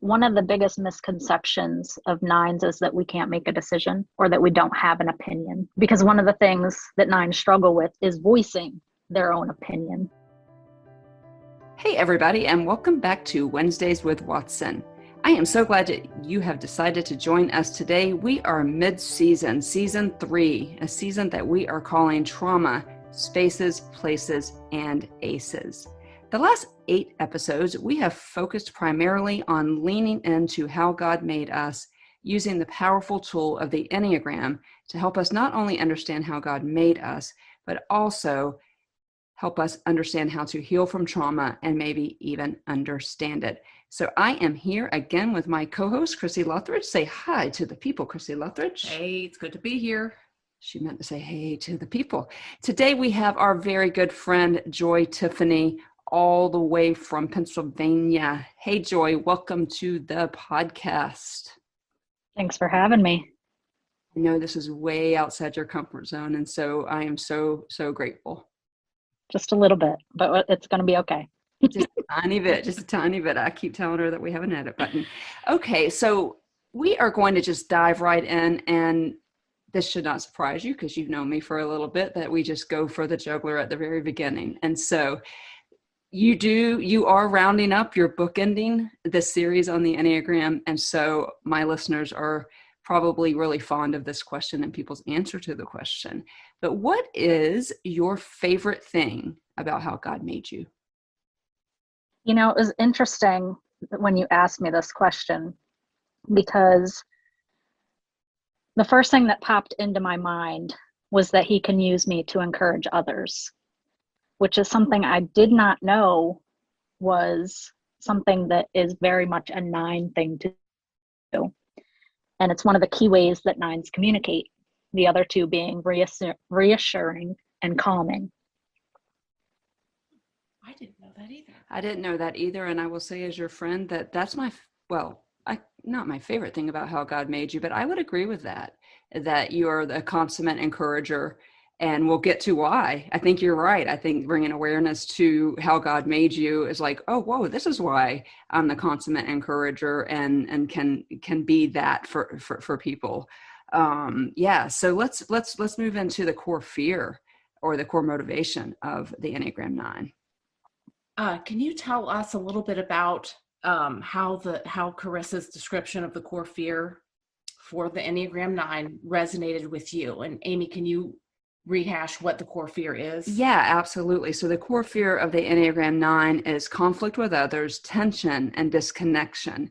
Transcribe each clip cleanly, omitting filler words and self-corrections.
one of the biggest misconceptions of nines is that we can't make a decision or that we don't have an opinion. Because one of the things that nines struggle with is voicing their own opinion. Hey everybody, and welcome back to Wednesdays with Watson. I am so glad that you have decided to join us today. We are mid-season, season 3, a season that we are calling Trauma, Spaces, Places, and Aces. The last 8 episodes, we have focused primarily on leaning into how God made us, using the powerful tool of the Enneagram to help us not only understand how God made us, but also help us understand how to heal from trauma and maybe even understand it. So I am here again with my co-host, Chrissy Luthridge. Say hi to the people, Chrissy Luthridge. Hey, it's good to be here. She meant to say hey to the people. Today we have our very good friend, Joy Tiffany, all the way from Pennsylvania. Hey, Joy, welcome to the podcast. Thanks for having me. I know this is way outside your comfort zone, and so I am so grateful. Just a little bit, but it's going to be okay. Just a tiny bit. I keep telling her that we have an edit button. Okay, so we are going to just dive right in, and this should not surprise you because you've known me for a little bit, that we just go for the juggler at the very beginning. And so you are rounding up, you're bookending this series on the Enneagram, and so my listeners are probably really fond of this question and people's answer to the question. But what is your favorite thing about how God made you? You know, it was interesting when you asked me this question, because the first thing that popped into my mind was that he can use me to encourage others, which is something I did not know was something that is very much a 9 thing to do. And it's one of the key ways that 9s communicate, the other 2 being reassuring and calming. I didn't know that either. I didn't know that either. And I will say, as your friend, that's not my favorite thing about how God made you, but I would agree with that you are the consummate encourager. And we'll get to why. I think you're right. I think bringing awareness to how God made you is like, oh, whoa, this is why I'm the consummate encourager and can be that for people. So let's move into the core fear or the core motivation of the Enneagram 9. Can you tell us a little bit about how Carissa's description of the core fear for the Enneagram 9 resonated with you? And Amy, can you rehash what the core fear is? Yeah, absolutely. So the core fear of the Enneagram 9 is conflict with others, tension, and disconnection.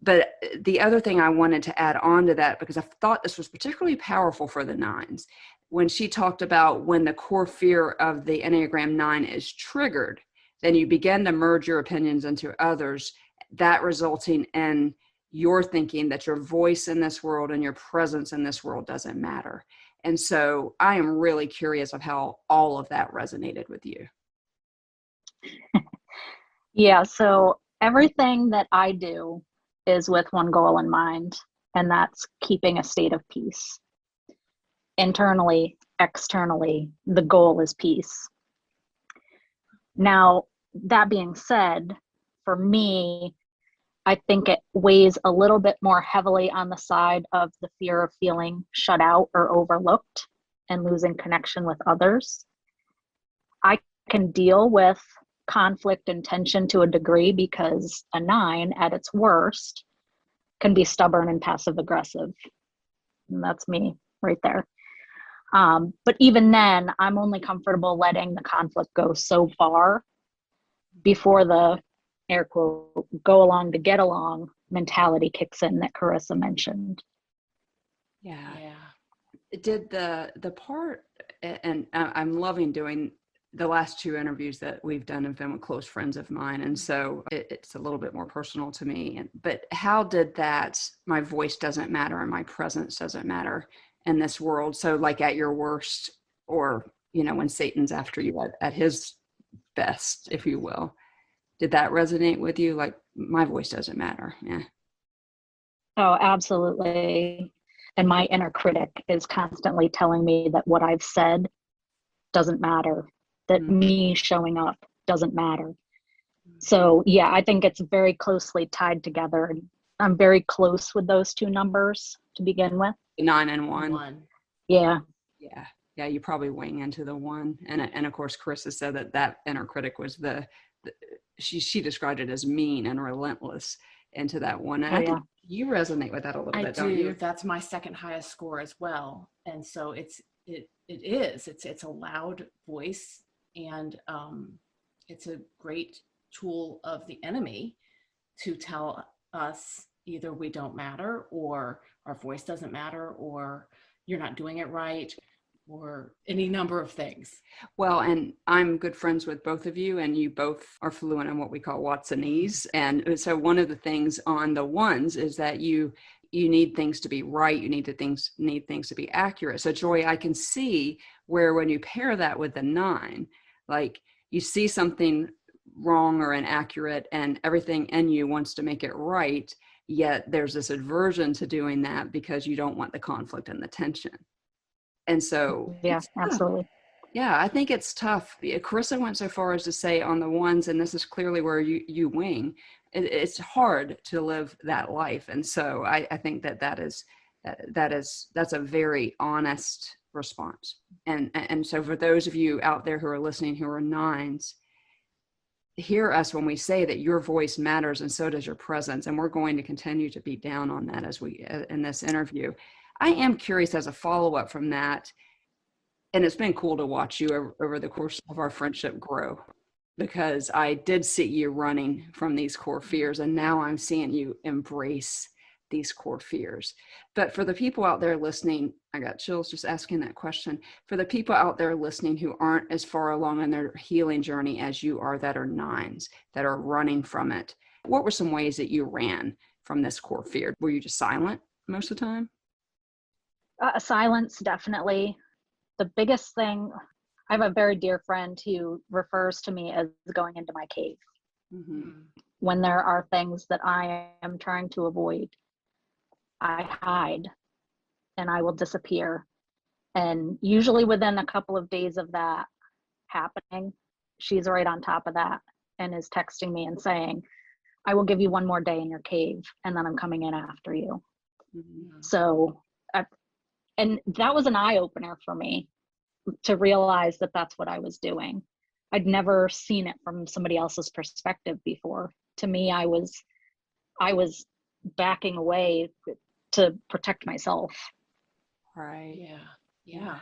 But the other thing I wanted to add on to that, because I thought this was particularly powerful for the 9s, when she talked about when the core fear of the Enneagram 9 is triggered, then you begin to merge your opinions into others, that resulting in your thinking that your voice in this world and your presence in this world doesn't matter. And so I am really curious of how all of that resonated with you. Yeah, so everything that I do is with one goal in mind, and that's keeping a state of peace. Internally, externally, the goal is peace. Now, that being said, for me, I think it weighs a little bit more heavily on the side of the fear of feeling shut out or overlooked and losing connection with others. I can deal with conflict and tension to a degree because a 9 at its worst can be stubborn and passive aggressive. And that's me right there. But even then, I'm only comfortable letting the conflict go so far before the air quote, go along to get along mentality kicks in that Carissa mentioned. Yeah. Did the part, and I'm loving doing the last 2 interviews that we've done have been with close friends of mine. And so it's a little bit more personal to me. But how did that, my voice doesn't matter and my presence doesn't matter in this world? So like at your worst, or, when Satan's after you at his best, if you will. Did that resonate with you? Like, my voice doesn't matter. Yeah. Oh, absolutely. And my inner critic is constantly telling me that what I've said doesn't matter, that me showing up doesn't matter. So yeah, I think it's very closely tied together. And I'm very close with those two numbers to begin with. 9 and 1. One. Yeah. Yeah. Yeah. You probably wing into the 1. And of course, Carissa said that inner critic was she described it as mean and relentless into that 1. And Oh, I yeah. think you resonate with that a little I bit, do. don't you? That's my second highest score as well. And so it's a loud voice, and it's a great tool of the enemy to tell us either we don't matter, or our voice doesn't matter, or you're not doing it right, or any number of things. Well, and I'm good friends with both of you, and you both are fluent in what we call Watsonese. And so one of the things on the 1s is that you need things to be right. You need things to be accurate. So Joy, I can see where when you pair that with the 9, like you see something wrong or inaccurate and everything in you wants to make it right. Yet there's this aversion to doing that because you don't want the conflict and the tension. And so Yeah, absolutely. yeah, I think it's tough. Carissa went so far as to say on the 1s, and this is clearly where you wing, it's hard to live that life. And so I think that's a very honest response. And so for those of you out there who are listening who are 9s, hear us when we say that your voice matters and so does your presence. And we're going to continue to be down on that as we in this interview. I am curious as a follow-up from that. And it's been cool to watch you over the course of our friendship grow, because I did see you running from these core fears, and now I'm seeing you embrace these core fears. But for the people out there listening, I got chills just asking that question. For the people out there listening who aren't as far along in their healing journey as you are, that are 9s, that are running from it, what were some ways that you ran from this core fear? Were you just silent most of the time? Silence, definitely. The biggest thing, I have a very dear friend who refers to me as going into my cave. Mm-hmm. When there are things that I am trying to avoid, I hide and I will disappear. And usually within a couple of days of that happening, she's right on top of that and is texting me and saying, I will give you one more day in your cave and then I'm coming in after you. Mm-hmm. So and that was an eye-opener for me to realize that that's what I was doing. I'd never seen it from somebody else's perspective before. To me, I was backing away to protect myself. Right. Yeah.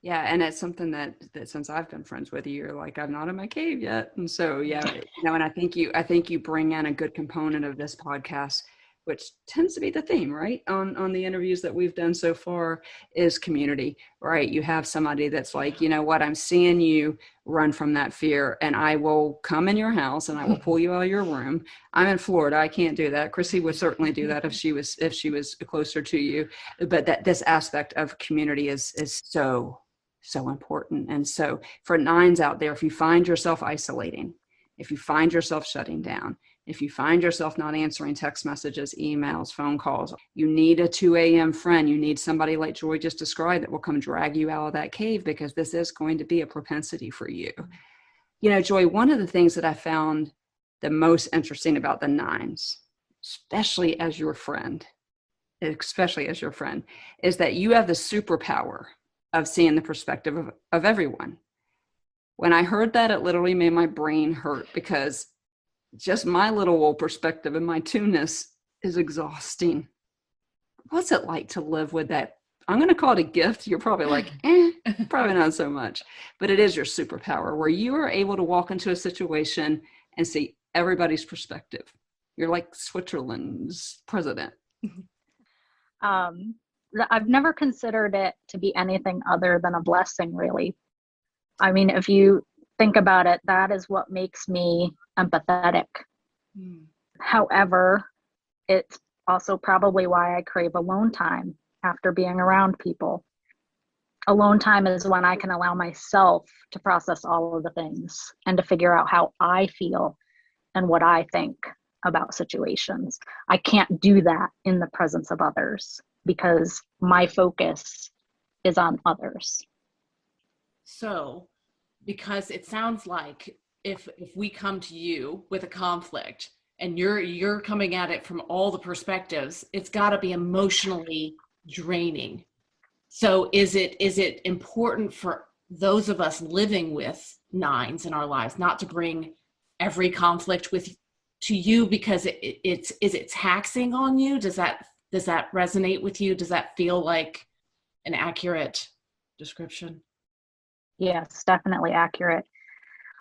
And it's something that since I've been friends with you, you're like, I'm not in my cave yet. And so, and I think you bring in a good component of this podcast, which tends to be the theme, right? On the interviews that we've done so far, is community, right? You have somebody that's like, you know what, I'm seeing you run from that fear, and I will come in your house and I will pull you out of your room. I'm in Florida. I can't do that. Chrissy would certainly do that if she was closer to you. But that this aspect of community is so important. And so for 9s out there, if you find yourself isolating, if you find yourself shutting down, if you find yourself not answering text messages, emails, phone calls, you need a 2 a.m. friend. You need somebody like Joy just described that will come drag you out of that cave, because this is going to be a propensity for you. You know, Joy, one of the things that I found the most interesting about the 9s, especially as your friend, is that you have the superpower of seeing the perspective of everyone. When I heard that, it literally made my brain hurt, because just my little old perspective and my two-ness is exhausting. What's it like to live with that? I'm going to call it a gift. You're probably like, probably not so much, but it is your superpower, where you are able to walk into a situation and see everybody's perspective. You're like Switzerland's president. I've never considered it to be anything other than a blessing, really. I mean, if you think about it, that is what makes me empathetic. However, it's also probably why I crave alone time after being around people. Alone time is when I can allow myself to process all of the things and to figure out how I feel and what I think about situations. I can't do that in the presence of others because my focus is on others. So, because it sounds like if we come to you with a conflict and you're coming at it from all the perspectives, it's got to be emotionally draining. So is it important for those of us living with nines in our lives not to bring every conflict with to you because it's taxing on you? Does that resonate with you? Does that feel like an accurate description? Yes, definitely accurate.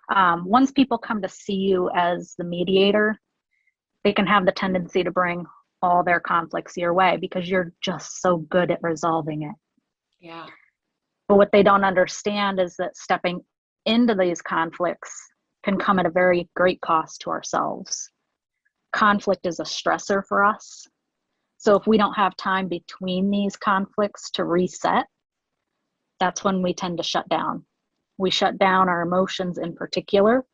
Once people come to see you as the mediator, they can have the tendency to bring all their conflicts your way because you're just so good at resolving it. Yeah. But what they don't understand is that stepping into these conflicts can come at a very great cost to ourselves. Conflict is a stressor for us. So if we don't have time between these conflicts to reset, that's when we tend to shut down. We shut down our emotions in particular.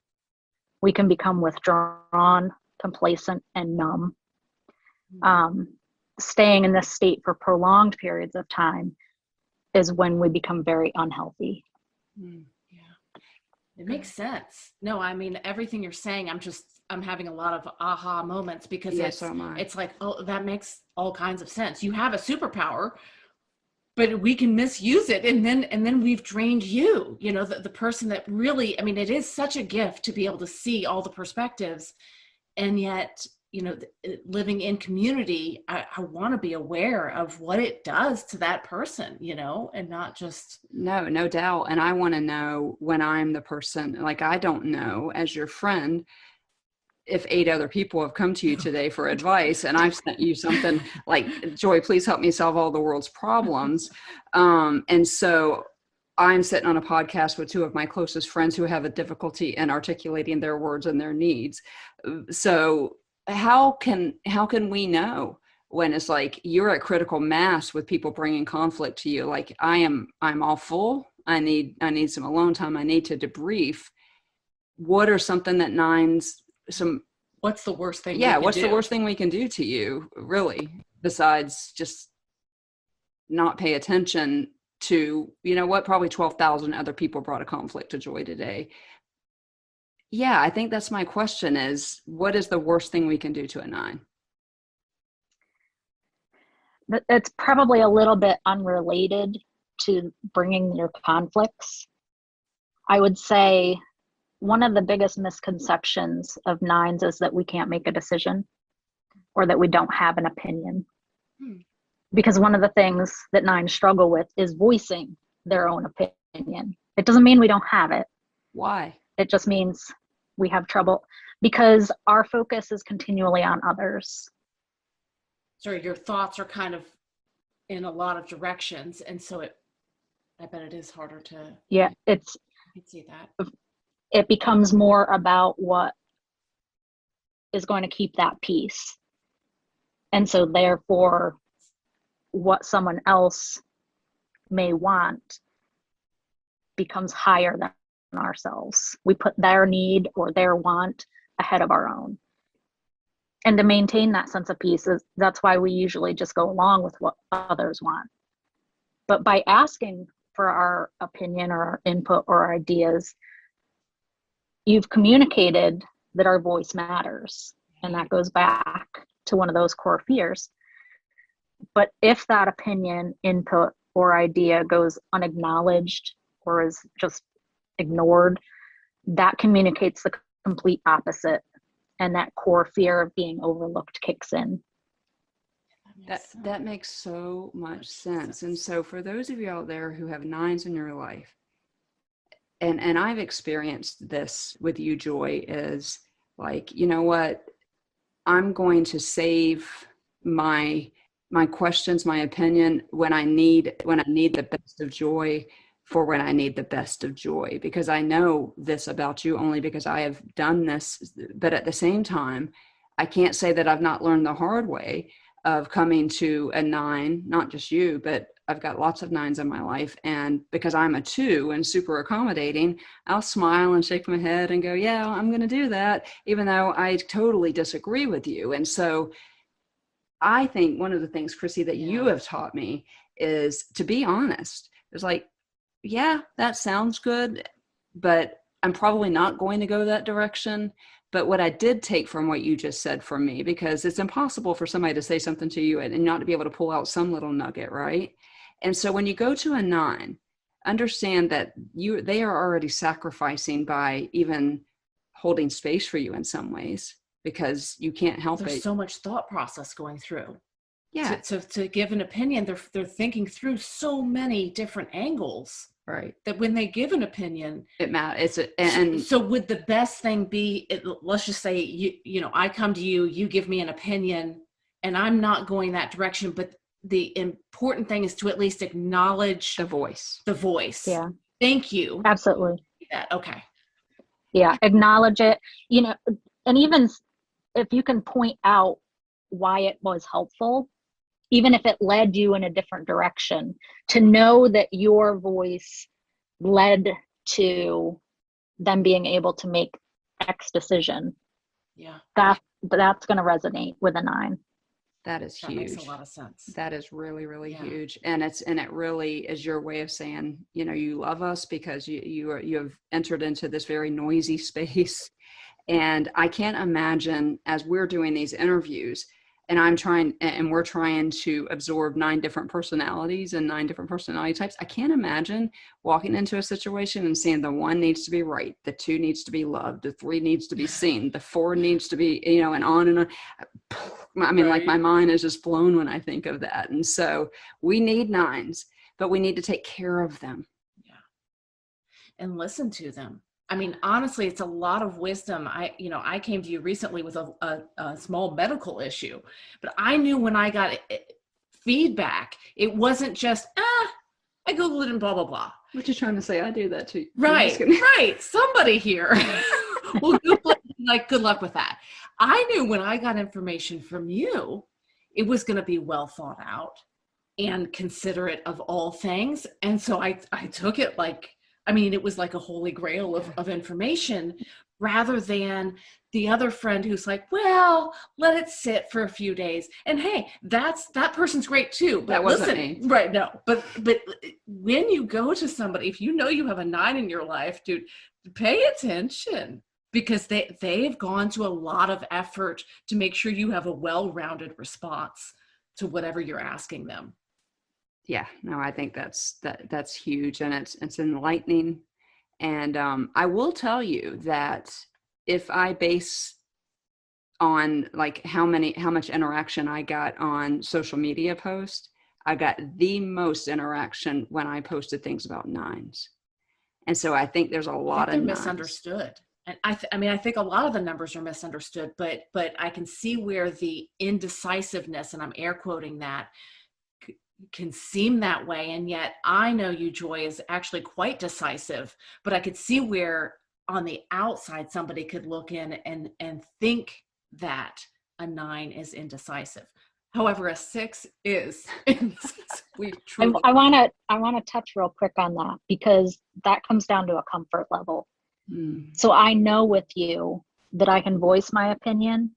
We can become withdrawn, complacent, and numb. Staying in this state for prolonged periods of time is when we become very unhealthy. Yeah, it makes sense. No, I mean, everything you're saying, I'm having a lot of aha moments because it's like, oh, that makes all kinds of sense. You have a superpower, but we can misuse it, and then we've drained you, the person that really, I mean, it is such a gift to be able to see all the perspectives, and yet, living in community, I want to be aware of what it does to that person, and not just. No doubt. And I want to know when I'm the person, like, I don't know as your friend, if 8 other people have come to you today for advice and I've sent you something like, Joy, please help me solve all the world's problems. And so I'm sitting on a podcast with 2 of my closest friends who have a difficulty in articulating their words and their needs. So how can we know when it's like you're at critical mass with people bringing conflict to you? Like I'm all full. I need some alone time. I need to debrief. What are something that nines, what's the worst thing? Yeah. What's the worst thing we can do to you, really, besides just not pay attention to, probably 12,000 other people brought a conflict to Joy today. Yeah, I think that's my question is, what is the worst thing we can do to a 9? But it's probably a little bit unrelated to bringing your conflicts. I would say one of the biggest misconceptions of 9s is that we can't make a decision or that we don't have an opinion. Because one of the things that 9s struggle with is voicing their own opinion. It doesn't mean we don't have it. Why? It just means we have trouble because our focus is continually on others. So your thoughts are kind of in a lot of directions. And so I bet it is harder to. Yeah, I can see that. It becomes more about what is going to keep that peace. And so therefore, what someone else may want becomes higher than ourselves. We put their need or their want ahead of our own. And to maintain that sense of peace, that's why we usually just go along with what others want. But by asking for our opinion or our input or our ideas, you've communicated that our voice matters. And that goes back to one of those core fears. But if that opinion, input, or idea goes unacknowledged or is just ignored, that communicates the complete opposite. And that core fear of being overlooked kicks in. That makes so much sense. And so for those of you out there who have 9s in your life, and I've experienced this with you, Joy, is like, you know what? I'm going to save my questions, my opinion when I need the best of Joy for when I need the best of Joy, because I know this about you only because I have done this. But at the same time, I can't say that I've not learned the hard way of coming to a 9, not just you, but I've got lots of 9s in my life. And because I'm a 2 and super accommodating, I'll smile and shake my head and go, yeah, I'm going to do that, even though I totally disagree with you. And so I think one of the things, Chrissy, that you have taught me is to be honest. It's like, yeah, that sounds good, but I'm probably not going to go that direction. But what I did take from what you just said for me, because it's impossible for somebody to say something to you and not to be able to pull out some little nugget, right? And so when you go to a 9, understand that they are already sacrificing by even holding space for you in some ways, because you can't help There's it. so much thought process going through. Yeah. To give an opinion, they're thinking through so many different angles. Right. That when they give an opinion, it matters. So would the best thing be, let's just say, you know, I come to you, you give me an opinion, and I'm not going that direction, but the important thing is to at least acknowledge the voice. Yeah. Thank you. Absolutely. Okay. Yeah. Acknowledge it, you know, and even if you can point out why it was helpful, even if it led you in a different direction, to know that your voice led to them being able to make X decision. Yeah. That's going to resonate with a 9. That is huge. That makes a lot of sense. That is really, really huge. And it really is your way of saying, you know, you love us because you have entered into this very noisy space. And I can't imagine, as we're doing these interviews, and we're trying to absorb 9 different personalities and 9 different personality types. I can't imagine walking into a situation and saying the 1 needs to be right, the 2 needs to be loved, the 3 needs to be seen, the 4 needs to be, you know, and on and on. I mean, like, my mind is just blown when I think of that. And so we need 9s, but we need to take care of them. Yeah. And listen to them. I mean, honestly, it's a lot of wisdom. I came to you recently with a small medical issue, but I knew when I got feedback, it wasn't just, I Googled it and blah, blah, blah. What you trying to say? I do that too. Right. Somebody here. Well, good luck with that. I knew when I got information from you, it was going to be well thought out and considerate of all things. And so I took it like, I mean, it was like a holy grail of information, rather than the other friend who's like, well, let it sit for a few days. And hey, that person's great too. But that wasn't me. Right, no. But when you go to somebody, if you know you have a 9 in your life, dude, pay attention, because they've gone to a lot of effort to make sure you have a well-rounded response to whatever you're asking them. Yeah, no, I think that's huge, and it's enlightening. And I will tell you that if I base on like how much interaction I got on social media posts, I got the most interaction when I posted things about 9s. And so I think there's a lot of 9s. Misunderstood. And I think a lot of the numbers are misunderstood, but I can see where the indecisiveness, and I'm air quoting that, can seem that way. And yet I know you, Joy, is actually quite decisive, but I could see where on the outside somebody could look in and think that a 9 is indecisive. However, a 6 is. We truly. I want to touch real quick on that, because that comes down to a comfort level. So I know with you that I can voice my opinion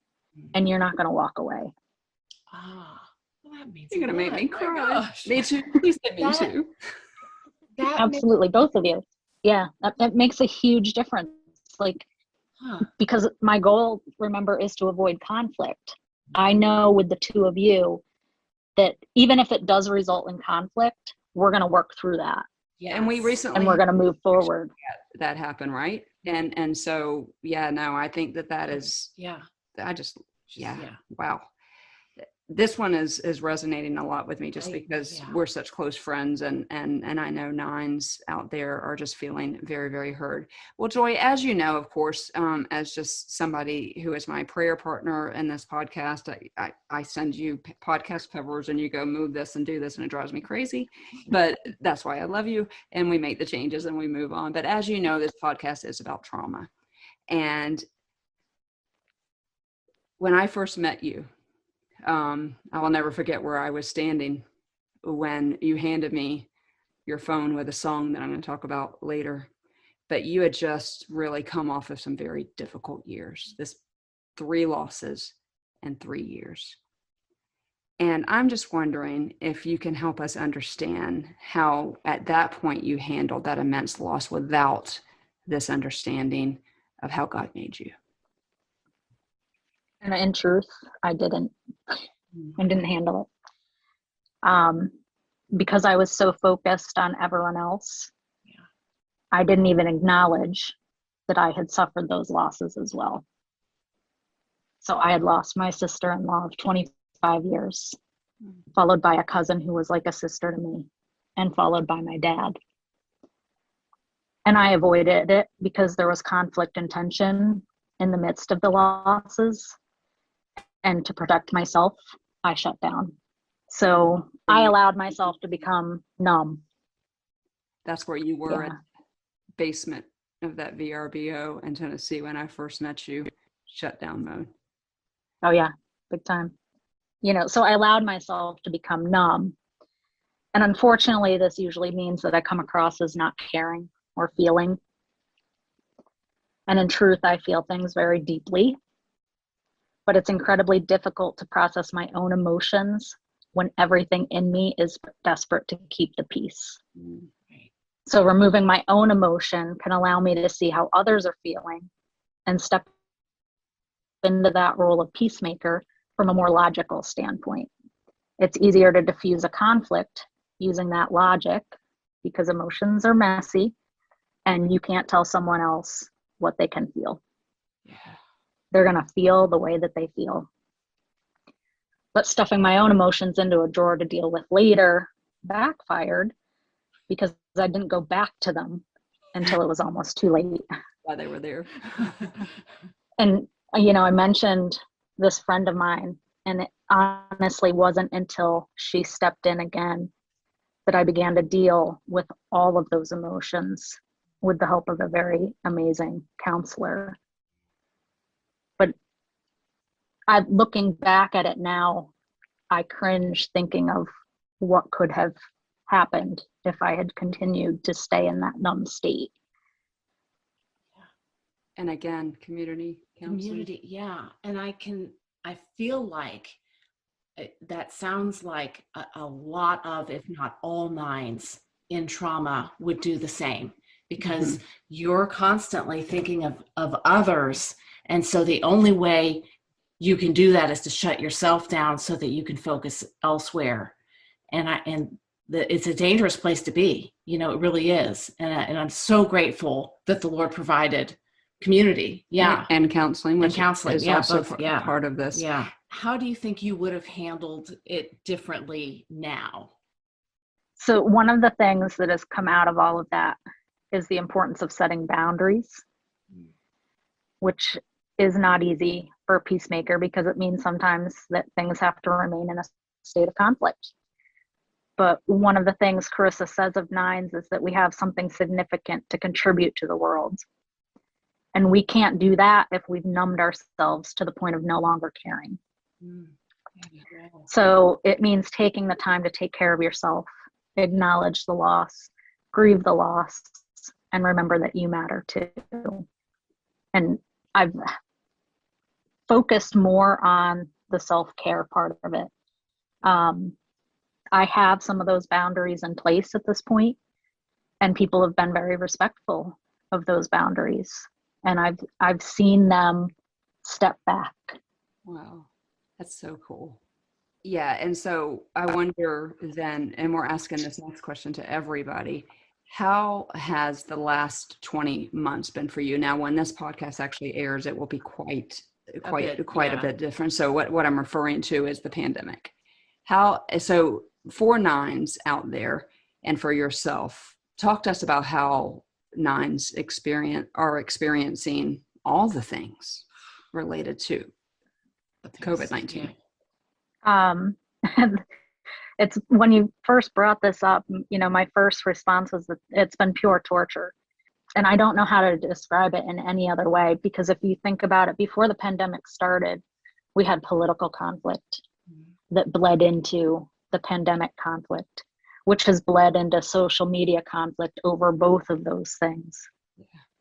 and you're not going to walk away. That means you're going to make me cry. Me too. Please say me too. Absolutely. Both of you. Yeah. That makes a huge difference. Like, because my goal, remember, is to avoid conflict. I know with the 2 of you that even if it does result in conflict, we're going to work through that. Yeah. And we recently, and we're going to move forward. That happened, right? And so, yeah, no, I think that is, wow. This one is resonating a lot with me, just because we're such close friends, and I know 9s out there are just feeling very, very heard. Well, Joy, as you know, of course, as just somebody who is my prayer partner in this podcast, I send you podcast covers and you go move this and do this, and it drives me crazy, but that's why I love you, and we make the changes and we move on. But as you know, this podcast is about trauma. And when I first met you, I will never forget where I was standing when you handed me your phone with a song that I'm going to talk about later. But you had just really come off of some very difficult years. This 3 losses in 3 years. And I'm just wondering if you can help us understand how at that point you handled that immense loss without this understanding of how God made you? And in truth, I didn't handle it. Because I was so focused on everyone else, I didn't even acknowledge that I had suffered those losses as well. So I had lost my sister-in-law of 25 years, followed by a cousin who was like a sister to me, and followed by my dad. And I avoided it because there was conflict and tension in the midst of the losses. And to protect myself, I shut down. So I allowed myself to become numb. That's where you were at the basement of that VRBO in Tennessee when I first met you, shutdown mode. Oh yeah, big time. So I allowed myself to become numb. And unfortunately, this usually means that I come across as not caring or feeling. And in truth, I feel things very deeply. But it's incredibly difficult to process my own emotions when everything in me is desperate to keep the peace. So removing my own emotion can allow me to see how others are feeling and step into that role of peacemaker from a more logical standpoint. It's easier to diffuse a conflict using that logic because emotions are messy and you can't tell someone else what they can feel. Yeah. They're going to feel the way that they feel. But stuffing my own emotions into a drawer to deal with later backfired because I didn't go back to them until it was almost too late. While they were there. And, I mentioned this friend of mine, and it honestly wasn't until she stepped in again that I began to deal with all of those emotions with the help of a very amazing counselor. But looking back at it now, I cringe thinking of what could have happened if I had continued to stay in that numb state. And again, community counseling. Community, yeah. And I feel like that sounds like a lot of, if not all nines in trauma would do the same, because you're constantly thinking of others. And so the only way you can do that is to shut yourself down so that you can focus elsewhere. It's a dangerous place to be, it really is. And I'm so grateful that the Lord provided community. Yeah. And counseling, which is yeah, also both, yeah. part of this. Yeah. How do you think you would have handled it differently now? So one of the things that has come out of all of that is the importance of setting boundaries, which is not easy for a peacemaker because it means sometimes that things have to remain in a state of conflict. But one of the things Carissa says of nines is that we have something significant to contribute to the world. And we can't do that if we've numbed ourselves to the point of no longer caring. So it means taking the time to take care of yourself, acknowledge the loss, grieve the loss, and remember that you matter too. And I've focused more on the self-care part of it. I have some of those boundaries in place at this point, and people have been very respectful of those boundaries. And I've seen them step back. Wow, that's so cool. Yeah, and so I wonder then, and we're asking this next question to everybody, how has the last 20 months been for you? Now, when this podcast actually airs, it will be quite a bit different. So what I'm referring to is the pandemic. So for nines out there and for yourself, talk to us about how nines are experiencing all the things related to COVID-19. It's when you first brought this up, my first response was that it's been pure torture. And I don't know how to describe it in any other way, because if you think about it, before the pandemic started, we had political conflict that bled into the pandemic conflict, which has bled into social media conflict over both of those things,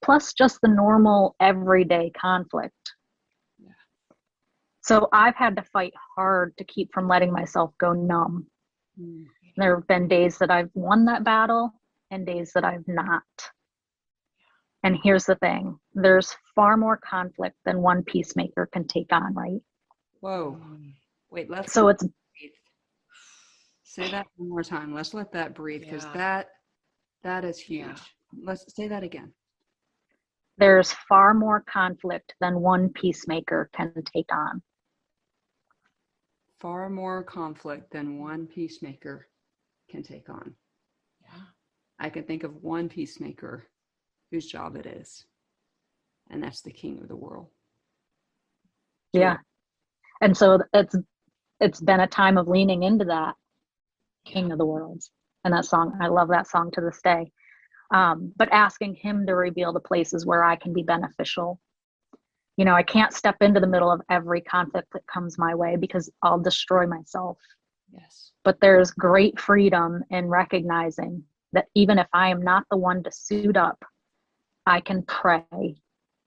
plus just the normal everyday conflict. So I've had to fight hard to keep from letting myself go numb. There have been days that I've won that battle and days that I've not. And here's the thing, there's far more conflict than one peacemaker can take on, right? Whoa. Wait, let's So it's breathe. Say that one more time. Let's let that breathe, because Yeah. that is huge. Yeah. Let's say that again. there's far more conflict than one peacemaker can take on. Far more conflict than one peacemaker can take on. Yeah. I can think of one peacemaker whose job it is, and that's the king of the world. Yeah. And so it's been a time of leaning into that king of the world. And that song, I love that song to this day. But asking him to reveal the places where I can be beneficial. You know, I can't step into the middle of every conflict that comes my way because I'll destroy myself. Yes. But there's great freedom in recognizing that even if I am not the one to suit up, I can pray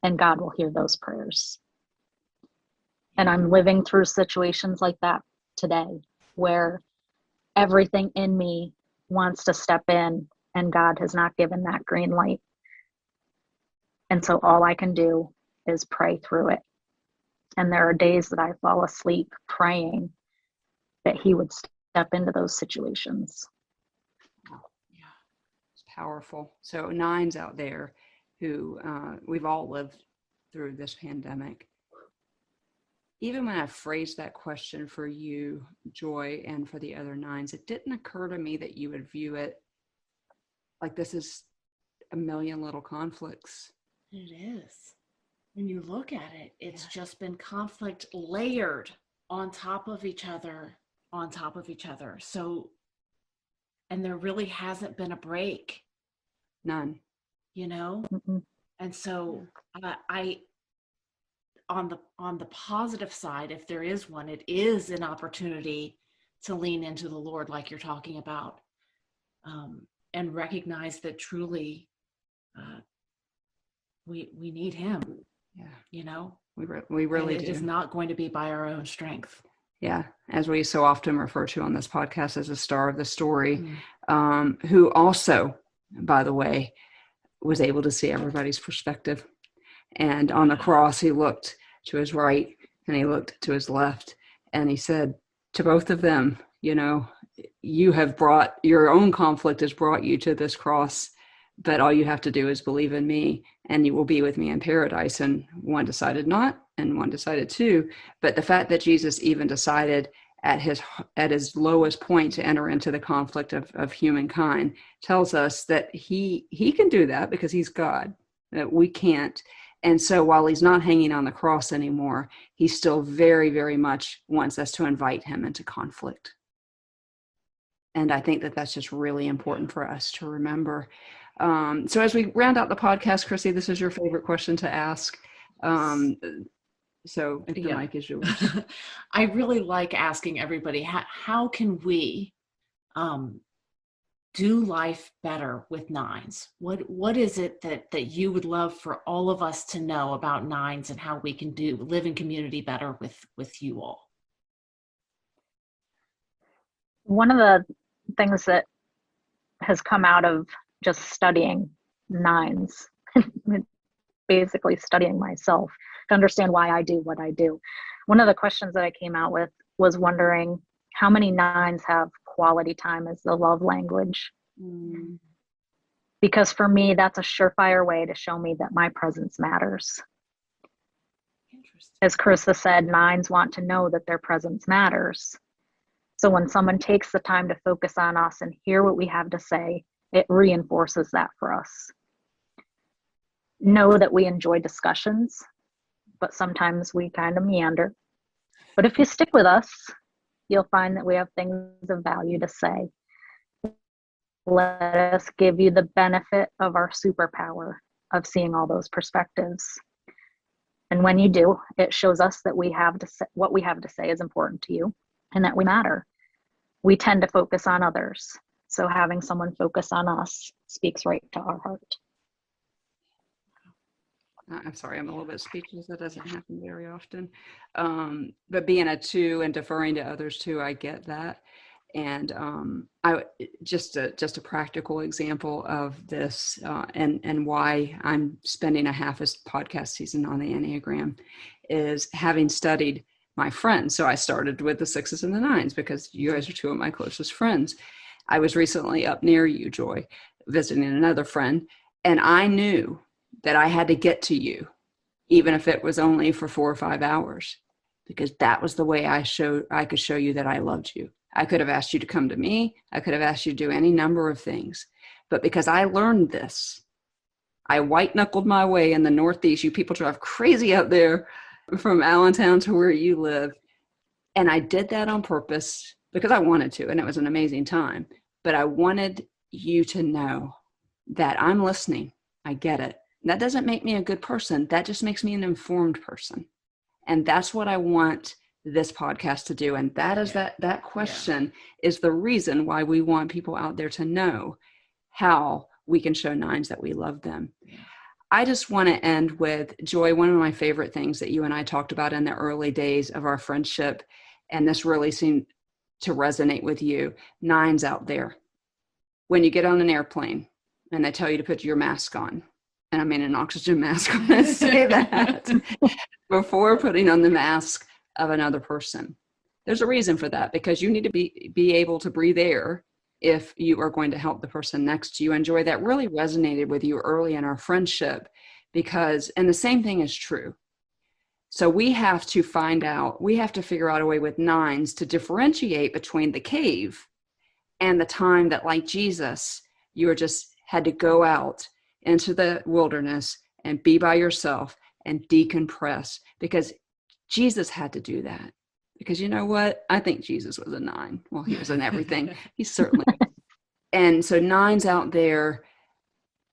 and God will hear those prayers. And I'm living through situations like that today where everything in me wants to step in and God has not given that green light. And so all I can do is pray through it. And there are days that I fall asleep praying that he would step into those situations. Yeah, it's powerful. So nines out there who we've all lived through this pandemic. Even when I phrased that question for you, Joy, and for the other nines, it didn't occur to me that you would view it like this is a million little conflicts. It is. When you look at it, it's just been conflict layered on top of each other, on top of each other. So, and there really hasn't been a break, None. you know? Mm-mm. And so I on the positive side, if there is one, it is an opportunity to lean into the Lord like you're talking about, and recognize that truly we need him. Yeah. You know, We really it do. is not going to be by our own strength. Yeah, as we so often refer to on this podcast as a star of the story, who also, by the way, was able to see everybody's perspective. And on the cross, he looked to his right and he looked to his left, and he said to both of them, you know, you have brought, your own conflict has brought you to this cross, but all you have to do is believe in me and you will be with me in paradise. And one decided not, and one decided to. But the fact that Jesus even decided at his lowest point to enter into the conflict of humankind tells us that he can do that because he's God, that we can't. And so while he's not hanging on the cross anymore, he still very, very much wants us to invite him into conflict. And I think that that's just really important for us to remember. So as we round out the podcast, Chrissy, this is your favorite question to ask. So if the mic is yours. I really like asking everybody, how can we do life better with nines? What is it that you would love for all of us to know about nines and how we can live in community better with you all? One of the things that has come out of just studying nines, basically studying myself to understand why I do what I do. One of the questions that I came out with was wondering how many nines have quality time as the love language. Because for me, that's a surefire way to show me that my presence matters. As Carissa said, nines want to know that their presence matters. So when someone takes the time to focus on us and hear what we have to say, it reinforces that for us. Know that we enjoy discussions, but sometimes we kind of meander. But if you stick with us, you'll find that we have things of value to say. Let us give you the benefit of our superpower of seeing all those perspectives. And when you do, it shows us that what we have to say is important to you and that we matter. We tend to focus on others. So having someone focus on us speaks right to our heart. I'm sorry, I'm a little bit speechless. That doesn't happen very often. But being a two and deferring to others too, I get that. And I just a practical example of this, and why I'm spending a half a podcast season on the Enneagram is having studied my friends. So I started with the 6s and the 9s because you guys are two of my closest friends. I was recently up near you, Joy, visiting another friend, and I knew that I had to get to you, even if it was only for 4 or 5 hours, because that was the way I could show you that I loved you. I could have asked you to come to me. I could have asked you to do any number of things. But because I learned this, I white knuckled my way in the Northeast. You people drive crazy up there from Allentown to where you live. And I did that on purpose because I wanted to, and it was an amazing time. But I wanted you to know that I'm listening. I get it. That doesn't make me a good person. That just makes me an informed person. And that's what I want this podcast to do. And that is that question is the reason why we want people out there to know how we can show 9s that we love them. Yeah. I just want to end with, Joy, one of my favorite things that you and I talked about in the early days of our friendship, and this really seemed to resonate with you, 9s out there. When you get on an airplane and they tell you to put your mask on, and I mean an oxygen mask, I'm going to say that, before putting on the mask of another person. There's a reason for that, because you need to be able to breathe air if you are going to help the person next to you. And Joy, that really resonated with you early in our friendship, because, and the same thing is true. So we have to figure out a way with 9s to differentiate between the cave and the time that, like Jesus, you had to go out into the wilderness and be by yourself and decompress, because Jesus had to do that. Because you know what? I think Jesus was a 9. Well, he was in everything. He certainly. And so 9s out there,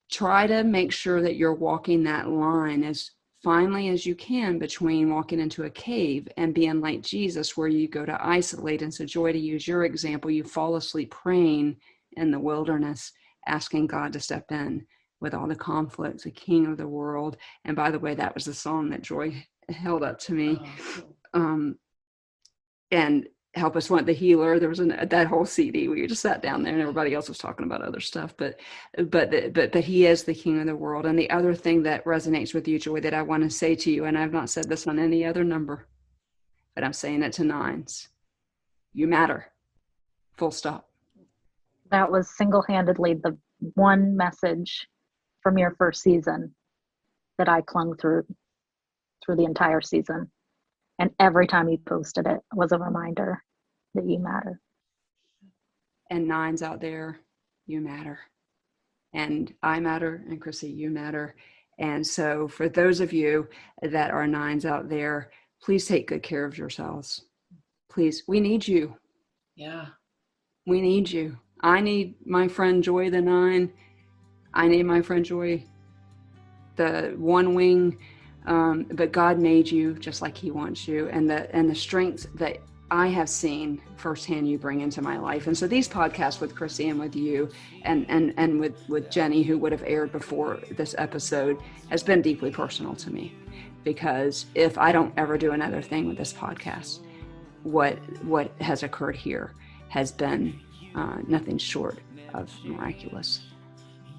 try to make sure that you're walking that line as finely as you can between walking into a cave and being like Jesus, where you go to isolate. And so, Joy, to use your example, you fall asleep praying in the wilderness, asking God to step in with all the conflicts, the King of the world. And by the way, that was the song that Joy held up to me. And Help Us Want the Healer. There was that whole CD where you just sat down there and everybody else was talking about other stuff. But he is the King of the world. And the other thing that resonates with you, Joy, that I want to say to you, and I've not said this on any other number, but I'm saying it to 9s. You matter. Full stop. That was single-handedly the one message from your first season that I clung through the entire season. And every time you posted it was a reminder that you matter. And 9s out there, you matter. And I matter, and Chrissy, you matter. And so for those of you that are 9s out there, please take good care of yourselves. Please, we need you. Yeah. We need you. I need my friend Joy the 9. I need my friend Joy the 1 wing. But God made you just like he wants you, and the strength that I have seen firsthand you bring into my life. And so these podcasts with Chrissy and with you and with Jenny, who would have aired before this episode, has been deeply personal to me, because if I don't ever do another thing with this podcast, what has occurred here has been nothing short of miraculous.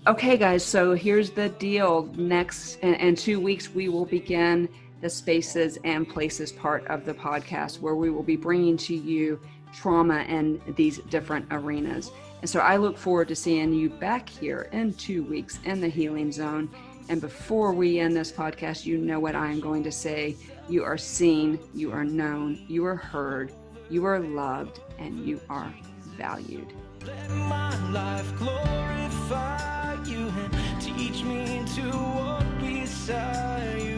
Okay, guys, so here's the deal. Next, in 2 weeks, we will begin the Spaces and Places part of the podcast, where we will be bringing to you trauma in these different arenas. And so I look forward to seeing you back here in 2 weeks in the Healing Zone. And before we end this podcast, you know what I am going to say. You are seen, you are known, you are heard, you are loved, and you are valued. Let my life glorify you and teach me to walk beside you.